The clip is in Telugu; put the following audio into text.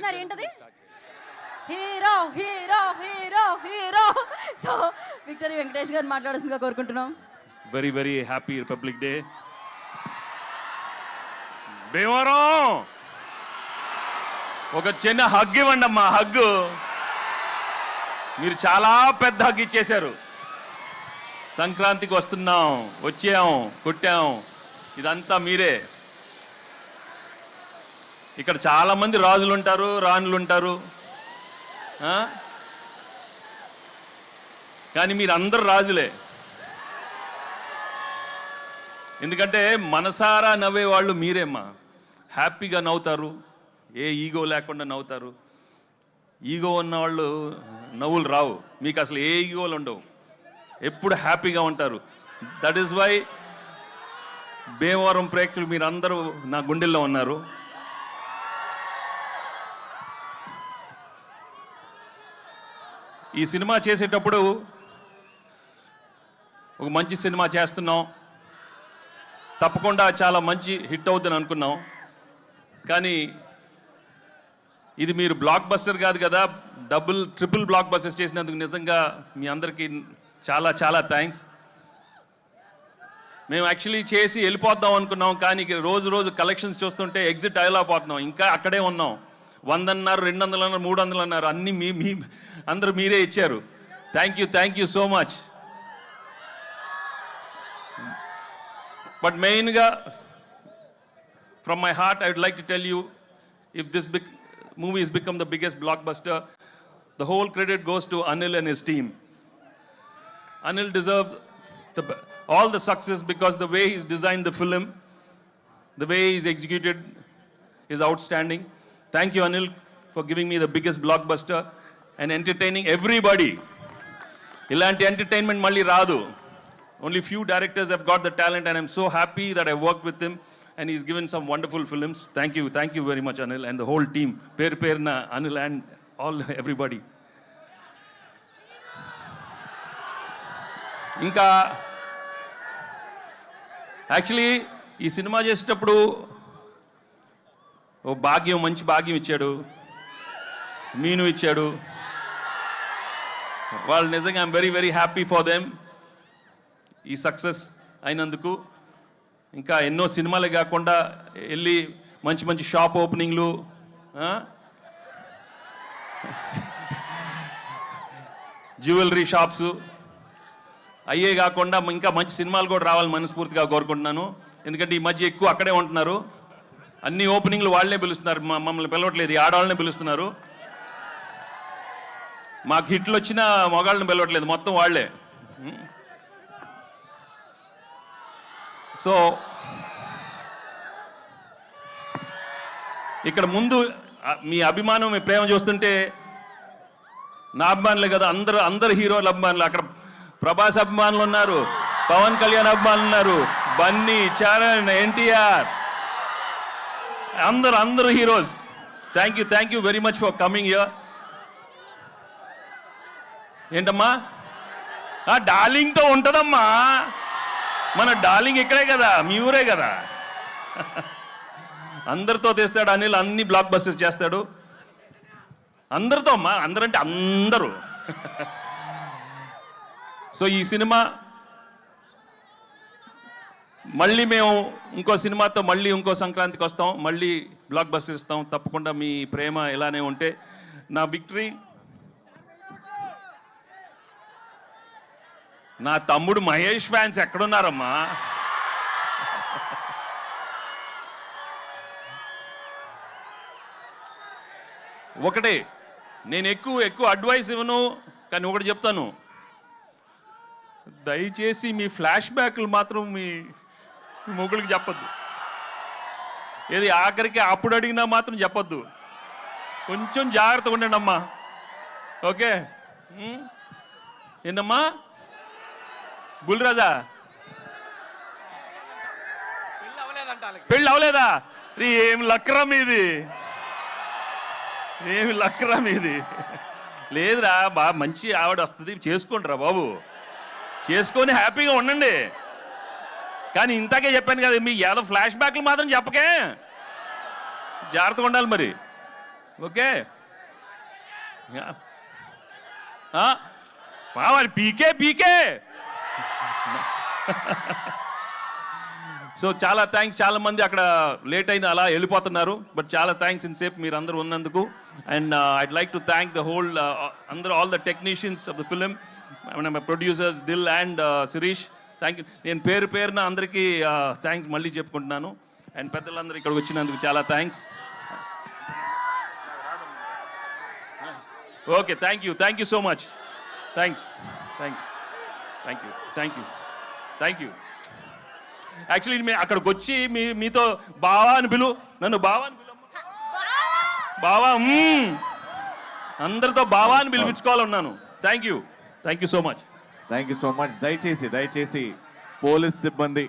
చేస్తున్నారు ఏంటది? Hero hero hero hero. So victory Venkatesh గారు మాట్లాడాల్సిందిగా కోరుకుంటున్నాం. Very very happy republic day. Bhimavaram ఒక చిన్న హగ్ ఇవ్వండి అమ్మా, హగ్గు. మీరు చాలా పెద్ద హగ్ ఇచ్చేశారు. సంక్రాంతికి వస్తున్నాం, వచ్చాం, కొట్టాం, ఇదంతా మీరే. ఇక్కడ చాలామంది రాజులు ఉంటారు, రాణులు ఉంటారు, కానీ మీరు అందరు రాజులే. ఎందుకంటే మనసారా నవ్వే వాళ్ళు మీరేమ్మా. హ్యాపీగా నవ్వుతారు, ఏ ఈగో లేకుండా నవ్వుతారు. ఈగో ఉన్నవాళ్ళు నవ్వులు రావు, మీకు అసలు ఏ ఈగోలు ఉండవు, ఎప్పుడు హ్యాపీగా ఉంటారు. దట్ ఈస్ వై భీమవరం ప్రేక్షకులు మీరందరూ నా గుండెల్లో ఉన్నారు. ఈ సినిమా చేసేటప్పుడు ఒక మంచి సినిమా చేస్తున్నాం, తప్పకుండా చాలా మంచి హిట్ అవుతుందని అనుకున్నాం. కానీ ఇది మీరు బ్లాక్ బస్టర్ కాదు కదా, ట్రిపుల్ బ్లాక్ బస్టర్స్ చేసినందుకు నిజంగా మీ అందరికీ చాలా చాలా థ్యాంక్స్. మేము యాక్చువల్లీ చేసి వెళ్ళిపోద్దాం అనుకున్నాం, కానీ రోజు రోజు కలెక్షన్స్ చూస్తుంటే ఎగ్జిట్ అయ్యలేకపోతున్నాం. ఇంకా అక్కడే ఉన్నాం. 100 అన్నారు, 200 అన్నారు, 300 అన్నారు, అన్నీ మీ అందరూ మీరే ఇచ్చారు. Thank you so much. But మెయిన్గా from my heart I would like to tell you, if this movie has become the biggest blockbuster, the whole credit goes to Anil and his team. Anil deserves all the success because the way he's designed the film, the way he's executed is outstanding. Thank you, Anil, for giving me the biggest blockbuster and entertaining everybody. Ilanti entertainment malli raadu. Only few directors have got the talent, and I'm so happy that I worked with him and he's given some wonderful films. Thank you very much, Anil, and the whole team. Perna, Anil and all everybody. ఇంకా యాక్చువల్లీ ఈ సినిమా చేసేటప్పుడు ఓ మంచి భాగ్యం ఇచ్చాడు, మీను ఇచ్చాడు. వాళ్ళు నిజంగా I'm very very happy for them ఈ సక్సెస్ అయినందుకు. ఇంకా ఎన్నో సినిమాలే కాకుండా వెళ్ళి మంచి షాప్ ఓపెనింగ్లు, జ్యువెలరీ షాప్స్ అయ్యే కాకుండా ఇంకా మంచి సినిమాలు కూడా రావాలని మనస్ఫూర్తిగా కోరుకుంటున్నాను. ఎందుకంటే ఈ మధ్య ఎక్కువ అక్కడే ఉంటున్నారు, అన్ని ఓపెనింగ్లు వాళ్ళనే పిలుస్తున్నారు, మమ్మల్ని పిలవట్లేదు, ఆడవాళ్ళనే పిలుస్తున్నారు. మాకు హిట్లు వచ్చినా మగాళ్ళని పిలవట్లేదు, మొత్తం వాళ్ళే. సో ఇక్కడ ముందు మీ అభిమానం, మీ ప్రేమ చూస్తుంటే నా అభిమానులే కదా, అందరు హీరోల అభిమానులు. అక్కడ ప్రభాస్ అభిమానులు ఉన్నారు, పవన్ కళ్యాణ్ అభిమానులు ఉన్నారు, బన్నీ, చరణ్, ఎన్టీఆర్, అందరు heroes. Thank you very much for coming here. ఏంటమ్మా డార్లింగ్తో ఉంటుందమ్మా, మన డార్లింగ్ ఇక్కడే కదా, మీ ఊరే కదా. అందరితో తెస్తాడు అనిల్, అన్ని బ్లాక్ బస్టర్స్ చేస్తాడు అందరితో అమ్మా, అందరంటే అందరూ. సో ఈ సినిమా మళ్ళీ మేము ఇంకో సినిమాతో మళ్ళీ ఇంకో సంక్రాంతికి వస్తాం, మళ్ళీ బ్లాక్ బస్టర్ ఇస్తాం. తప్పకుండా మీ ప్రేమ ఇలానే ఉంటే. నా విక్టరీ నా తమ్ముడు మహేష్ ఫ్యాన్స్ ఎక్కడున్నారమ్మా? ఒకటే, నేను ఎక్కువ అడ్వైస్ ఇవ్వను, కానీ ఒకటి చెప్తాను, దయచేసి మీ ఫ్లాష్ బ్యాక్లు మాత్రం మీ మొగుడికి చెప్పొద్దు. ఏది ఆఖరికి అప్పుడు అడిగినా మాత్రం చెప్పొద్దు. కొంచెం జాగ్రత్తగా ఉండండి అమ్మా, ఓకే? ఏంటమ్మా బుల్రాజా, పెళ్ళి అవలేదా? ఏం లక్రా మీది, లేదురా మంచి ఆవిడ వస్తుంది, చేసుకోండిరా బాబు, చేసుకొని హ్యాపీగా ఉండండి. కానీ ఇంతకే చెప్పాను కదా, మీ ఏదో ఫ్లాష్ బ్యాక్లు మాత్రం చెప్పకే, జాగ్రత్తగా ఉండాలి మరి. ఓకే మరి పీకే పీకే. సో చాలా థ్యాంక్స్. చాలా మంది అక్కడ లేట్ అయిన అలా వెళ్ళిపోతున్నారు, బట్ చాలా థ్యాంక్స్ ఇంతసేపు మీరు అందరూ ఉన్నందుకు. And I'd like to thank the whole అందరూ, all the technicians of the film, my producers Dil and Sirish. Thank you. నేను పేరు పేరున అందరికీ థ్యాంక్స్ మళ్ళీ చెప్పుకుంటున్నాను. అండ్ పెద్దలందరూ ఇక్కడికి వచ్చినందుకు చాలా thanks. Okay, thank you so much. Thanks. Thank you. Actually మేము అక్కడికి వచ్చి మీతో బావా అని నన్ను బావా అని బావా అందరితో బావా అని పిలిపించుకోవాలన్నాను. Thank you so much. దయచేసి పోలీస్ సిబ్బంది